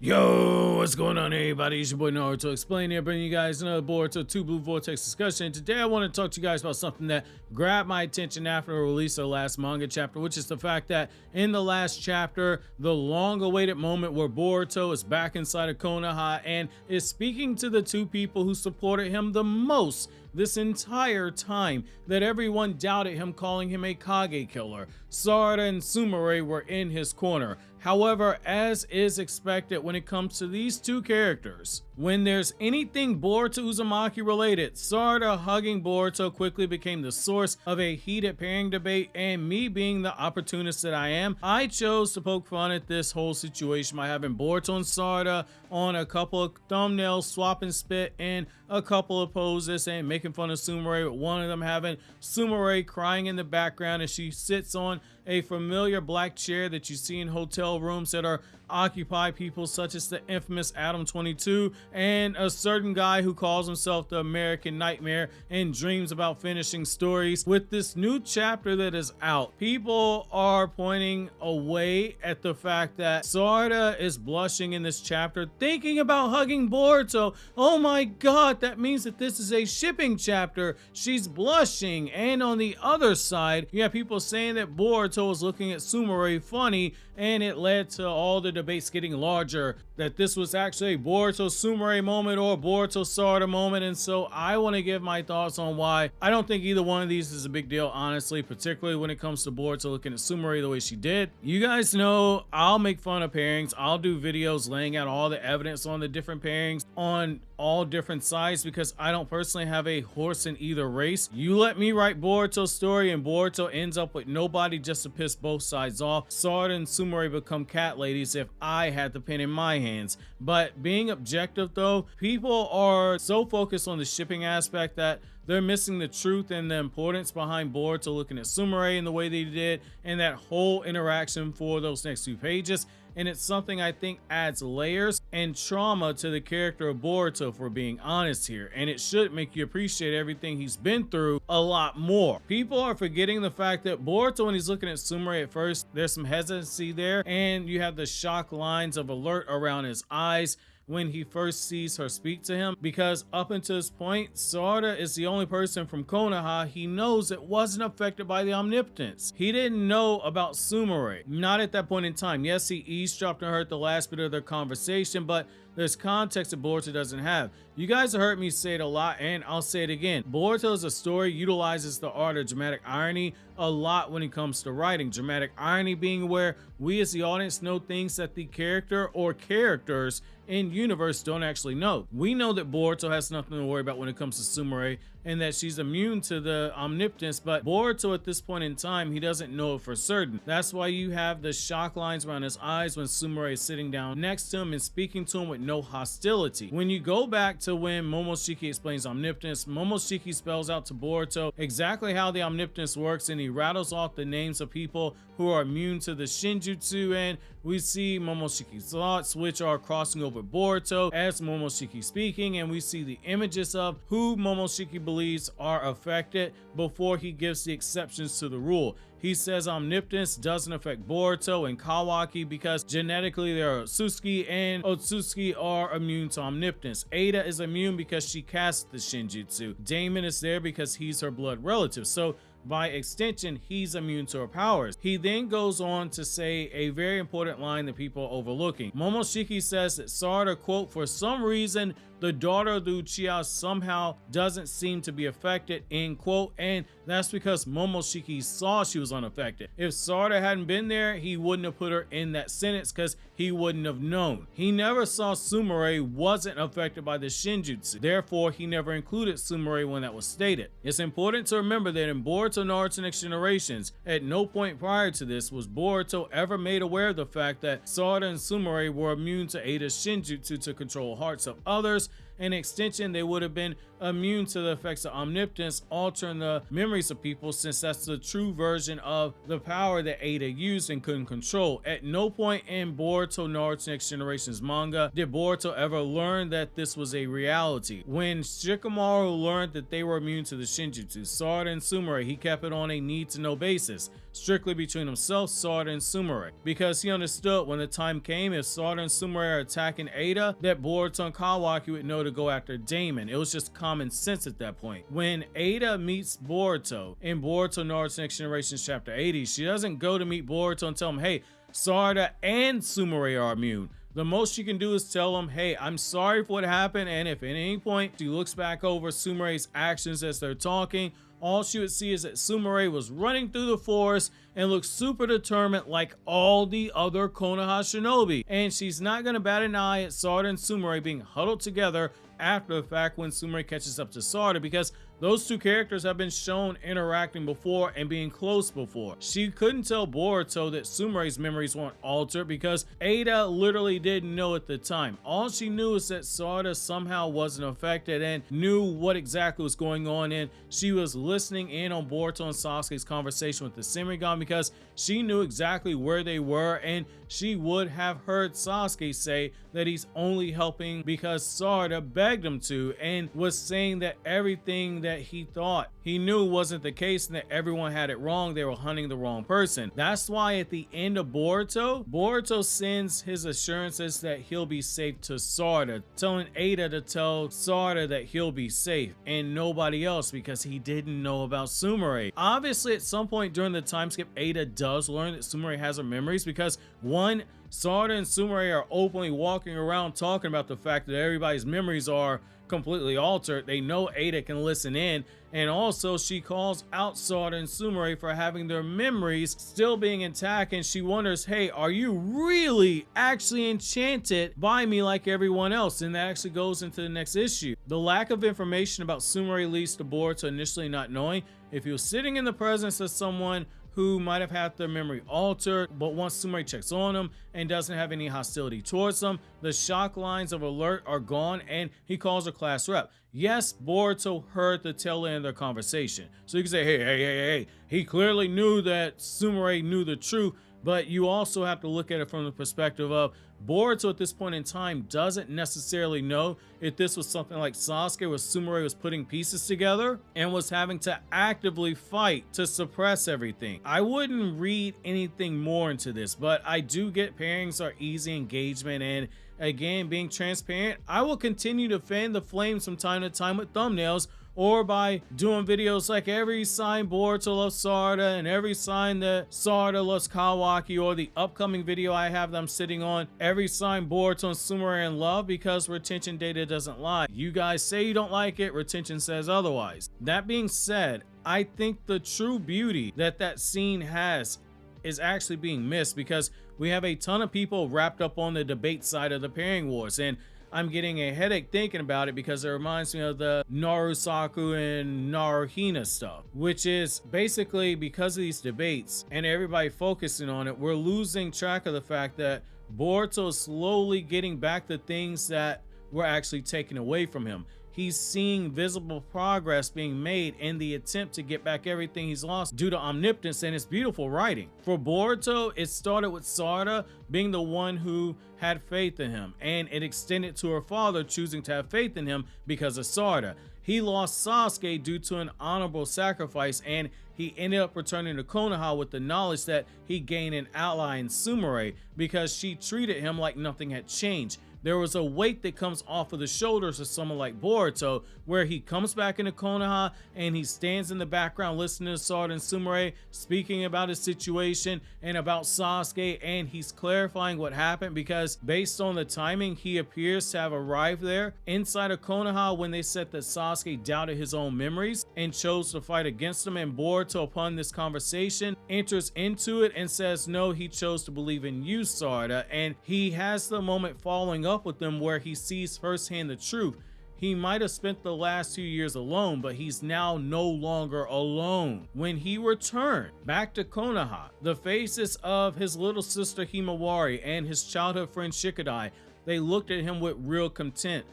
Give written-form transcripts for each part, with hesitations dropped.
Yo, what's going on, everybody? It's your boy Naruto Explain here, bringing you guys another Boruto Two Blue Vortex discussion. Today, I want to talk to you guys about something that grabbed my attention after the release of the last manga chapter, which is the fact that in the last chapter, the long-awaited moment where Boruto is back inside of Konoha and is speaking to the two people who supported him the most this entire time, that everyone doubted him, calling him a Kage killer. Sarada and Sumire were in his corner. However, as is expected when it comes to these two characters, when there's anything Boruto Uzumaki related, Sarada hugging Boruto quickly became the source of a heated pairing debate, and me being the opportunist that I am, I chose to poke fun at this whole situation by having Boruto and Sarada on a couple of thumbnails, swapping spit and a couple of poses, and making fun of Sumire, with one of them having Sumire crying in the background as she sits on a familiar black chair that you see in hotel rooms that are occupied people such as the infamous Adam 22 and a certain guy who calls himself the American Nightmare and dreams about finishing stories. With this new chapter that is out, people are pointing away at the fact that Sarada is blushing in this chapter, thinking about hugging Boruto. Oh my god, that means that this is a shipping chapter. She's blushing. And on the other side, you have people saying that Boruto was looking at Sumire funny, and it led to all the debates getting larger, that this was actually a Boruto Sumire moment or a Boruto Sarada moment. And so I want to give my thoughts on why I don't think either one of these is a big deal, honestly, particularly when it comes to Boruto looking at Sumire the way she did. You guys know I'll make fun of pairings. I'll do videos laying out all the evidence on the different pairings on all different sides, because I don't personally have a horse in either race. You let me write Boruto's story and Boruto ends up with nobody just to piss both sides off. Sarada and Sumire become cat ladies if I had the pen in my hands. But being objective though, people are so focused on the shipping aspect that they're missing the truth and the importance behind Boruto looking at Sumire in the way they did, and that whole interaction for those next few pages. And it's something I think adds layers and trauma to the character of Boruto, if we're being honest here, and it should make you appreciate everything he's been through a lot more. People are forgetting the fact that Boruto, when he's looking at Sumire at first, there's some hesitancy there, and you have the shock lines of alert around his eyes when he first sees her speak to him, because up until this point, Sarada is the only person from Konoha he knows that wasn't affected by the Omnipotence. He didn't know about Sumire, not at that point in time. Yes, he eavesdropped and heard the last bit of their conversation, but there's context that Boruto doesn't have. You guys have heard me say it a lot, and I'll say it again. Boruto as a story utilizes the art of dramatic irony a lot when it comes to writing. Dramatic irony being where we as the audience know things that the character or characters in universe don't actually know. We know that Boruto has nothing to worry about when it comes to Sumire, and that she's immune to the Omnipotence, but Boruto at this point in time, he doesn't know it for certain. That's why you have the shock lines around his eyes when Sumire is sitting down next to him and speaking to him with no hostility. When you go back to when Momoshiki explains Omnipotence, Momoshiki spells out to Boruto exactly how the Omnipotence works, and he rattles off the names of people who are immune to the Shinjutsu, and we see Momoshiki's thoughts, which are crossing over Boruto as Momoshiki speaking, and we see the images of who Momoshiki believes are affected before he gives the exceptions to the rule. He says Omnipotence doesn't affect Boruto and Kawaki because genetically they are Otsutsuki, and Otsutsuki are immune to Omnipotence. Ada is immune because she casts the Shinjutsu. Daemon is there because he's her blood relative. So by extension, he's immune to her powers. He then goes on to say a very important line that people are overlooking. Momoshiki says that Sarada, quote, for some reason, the daughter of the Uchiha somehow doesn't seem to be affected, end quote, and that's because Momoshiki saw she was unaffected. If Sarada hadn't been there, he wouldn't have put her in that sentence because he wouldn't have known. He never saw Sumire wasn't affected by the Shinjutsu. Therefore, he never included Sumire when that was stated. It's important to remember that in Boruto Naruto Next Generations, at no point prior to this was Boruto ever made aware of the fact that Sarada and Sumire were immune to Ada's Shinjutsu to control hearts of others. an extension, they would have been immune to the effects of omnipotence, altering the memories of people, since that's the true version of the power that Ada used and couldn't control. At no point in Boruto Naruto Next Generation's manga did Boruto ever learn that this was a reality. When Shikamaru learned that they were immune to the Shinjutsu, Sarada and Sumire, he kept it on a need-to-know basis, strictly between himself, Sarada, and Sumire, because he understood when the time came, if Sarada and Sumire are attacking Ada, that Boruto and Kawaki would know to go after Daemon. It was just common sense at that point. When Ada meets Boruto in Boruto Naruto Next Generation chapter 80, she doesn't go to meet Boruto and tell him, hey, Sarada and Sumire are immune. The most she can do is tell him, hey, I'm sorry for what happened, and if at any point she looks back over Sumire's actions as they're talking, all she would see is that Sumire was running through the forest and looked super determined like all the other Konoha shinobi. And she's not going to bat an eye at Sarada and Sumire being huddled together after the fact when Sumire catches up to Sarada, because those two characters have been shown interacting before and being close before. She couldn't tell Boruto that Sumire's memories weren't altered because Ada literally didn't know at the time. All she knew is that Sarada somehow wasn't affected and knew what exactly was going on, and she was listening in on Boruto and Sasuke's conversation with the Shinigami because she knew exactly where they were, and she would have heard Sasuke say that he's only helping because Sarada begged him to, and was saying that everything that he thought he knew wasn't the case and that everyone had it wrong. They were hunting the wrong person. That's why at the end of Boruto sends his assurances that he'll be safe to Sarada, telling Ada to tell Sarada that he'll be safe and nobody else because he didn't know about Sumire. Obviously, at some point during the time skip, Ada does learn that Sumire has her memories because one, Sarada and Sumire are openly walking around talking about the fact that everybody's memories are completely altered. They know Ada can listen in, and also she calls out Sarada and Sumire for having their memories still being intact, and she wonders, hey, are you really actually enchanted by me like everyone else? And that actually goes into the next issue. The lack of information about Sumire leads to Boruto initially not knowing if he was sitting in the presence of someone who might have had their memory altered, but once Sumire checks on him and doesn't have any hostility towards them, the shock lines of alert are gone, and he calls a class rep. Yes, Boruto heard the tail end of their conversation, so you can say, hey, he clearly knew that Sumire knew the truth, but you also have to look at it from the perspective of Boruto at this point in time doesn't necessarily know if this was something like Sasuke, where Sumire was putting pieces together and was having to actively fight to suppress everything. I wouldn't read anything more into this, but I do get pairings are easy engagement, and again, being transparent, I will continue to fan the flames from time to time with thumbnails, or by doing videos like every sign Boruto loves Sarada and every sign that Sarada loves Kawaki, or the upcoming video I have them sitting on, every sign Boruto and Sumire in love, because retention data doesn't lie. You guys say you don't like it, retention says otherwise. That being said, I think the true beauty that that scene has is actually being missed because we have a ton of people wrapped up on the debate side of the pairing wars, and I'm getting a headache thinking about it because it reminds me of the Narusaku and Naruhina stuff, which is basically because of these debates and everybody focusing on it, we're losing track of the fact that Boruto is slowly getting back the things that were actually taken away from him. He's seeing visible progress being made in the attempt to get back everything he's lost due to omnipotence, and it's beautiful writing. For Boruto, it started with Sarada being the one who had faith in him, and it extended to her father choosing to have faith in him because of Sarada. He lost Sasuke due to an honorable sacrifice, and he ended up returning to Konoha with the knowledge that he gained an ally in Sumire because she treated him like nothing had changed. There was a weight that comes off of the shoulders of someone like Boruto, where he comes back into Konoha and he stands in the background listening to Sarada and Sumire speaking about his situation and about Sasuke, and he's clarifying what happened because based on the timing, he appears to have arrived there inside of Konoha when they said that Sasuke doubted his own memories and chose to fight against him, and Boruto, upon this conversation, enters into it and says no, he chose to believe in you, Sarada, and he has the moment following up with them where he sees firsthand the truth. He might have spent the last 2 years alone, but he's now no longer alone. When he returned back to Konoha, the faces of his little sister Himawari and his childhood friend Shikadai, they looked at him with real content,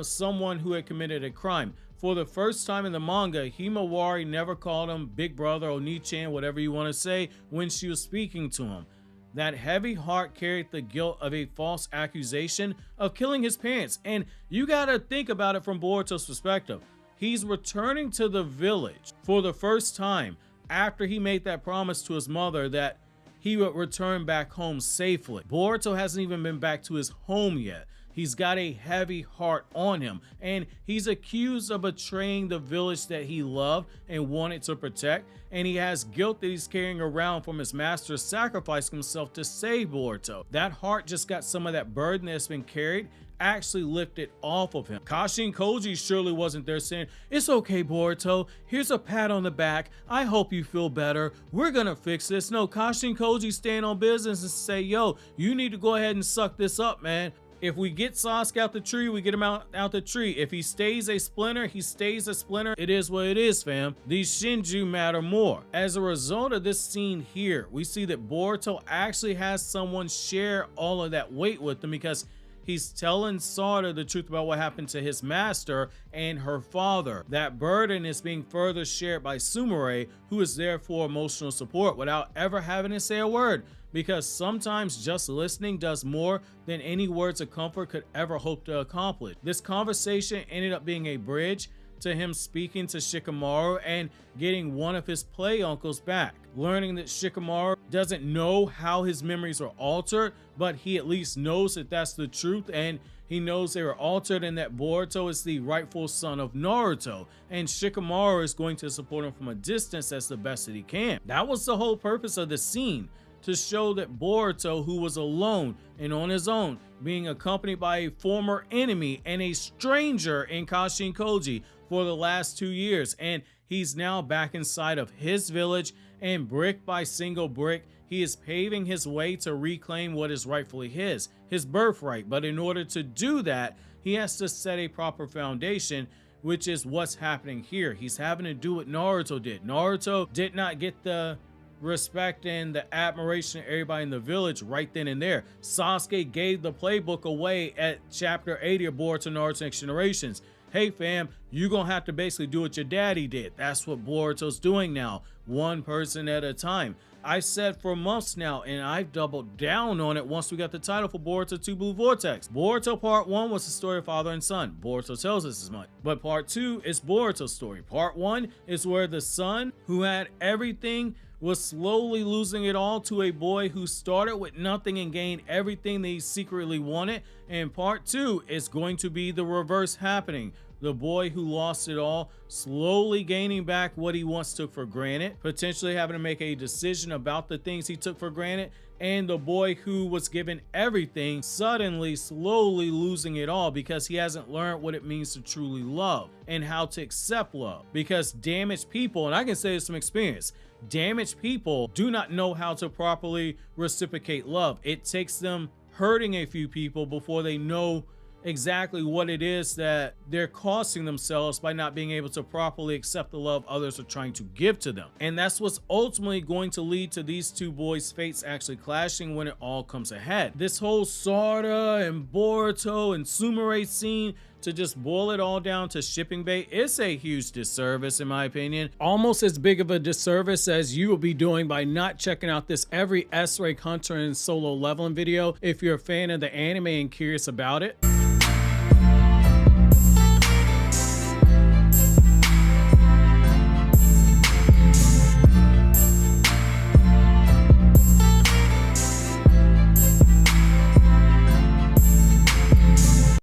someone who had committed a crime. For the first time in the manga, Himawari never called him Big Brother, Oni-chan, whatever you want to say, when she was speaking to him. That heavy heart carried the guilt of a false accusation of killing his parents. And you gotta think about it from Boruto's perspective. He's returning to the village for the first time after he made that promise to his mother that he would return back home safely. Boruto hasn't even been back to his home yet. He's got a heavy heart on him, and he's accused of betraying the village that he loved and wanted to protect, and he has guilt that he's carrying around from his master sacrificing himself to save Boruto. That heart just got some of that burden that's been carried actually lifted off of him. Kashin Koji surely wasn't there saying, "It's okay, Boruto, here's a pat on the back, I hope you feel better, we're gonna fix this." No, Kashin Koji staying on business and say, "Yo, you need to go ahead and suck this up, man. If we get Sasuke out the tree, we get him out the tree. If he stays a splinter, he stays a splinter. It is what it is, fam. These shinjuu matter more." As a result of this scene here, we see that Boruto actually has someone share all of that weight with him, because he's telling Sarada the truth about what happened to his master and her father. That burden is being further shared by Sumire, who is there for emotional support without ever having to say a word, because sometimes just listening does more than any words of comfort could ever hope to accomplish. This conversation ended up being a bridge to him speaking to Shikamaru and getting one of his play uncles back. Learning that Shikamaru doesn't know how his memories are altered, but he at least knows that that's the truth, and he knows they were altered, and that Boruto is the rightful son of Naruto, and Shikamaru is going to support him from a distance as the best that he can. That was the whole purpose of the scene, to show that Boruto, who was alone and on his own, being accompanied by a former enemy and a stranger in Kashin Koji for the last 2 years, and he's now back inside of his village, and brick by single brick, he is paving his way to reclaim what is rightfully his birthright. But in order to do that, he has to set a proper foundation, which is what's happening here. He's having to do what Naruto did. Naruto did not get the respect and the admiration of everybody in the village right then and there. Sasuke gave the playbook away at chapter 80 of Boruto Naruto Next Generations. Hey fam, you gonna have to basically do what your daddy did. That's what Boruto's doing now, one person at a time. I've said for months now, and I've doubled down on it once we got the title for Boruto Two Blue Vortex. Boruto Part 1 was the story of father and son. Boruto tells us as much. But Part 2 is Boruto's story. Part 1 is where the son, who had everything, was slowly losing it all to a boy who started with nothing and gained everything that he secretly wanted. And Part 2 is going to be the reverse happening. The boy who lost it all, slowly gaining back what he once took for granted, potentially having to make a decision about the things he took for granted, and the boy who was given everything, suddenly, slowly losing it all because he hasn't learned what it means to truly love and how to accept love. Because damaged people, and I can say this from experience, damaged people do not know how to properly reciprocate love. It takes them hurting a few people before they know exactly what it is that they're costing themselves by not being able to properly accept the love others are trying to give to them. And that's what's ultimately going to lead to these two boys' fates actually clashing when it all comes ahead. This whole Sarada and Boruto and Sumire scene, to just boil it all down to shipping bait, it's a huge disservice in my opinion. Almost as big of a disservice as you will be doing by not checking out this every S-rank hunter and solo leveling video if you're a fan of the anime and curious about it.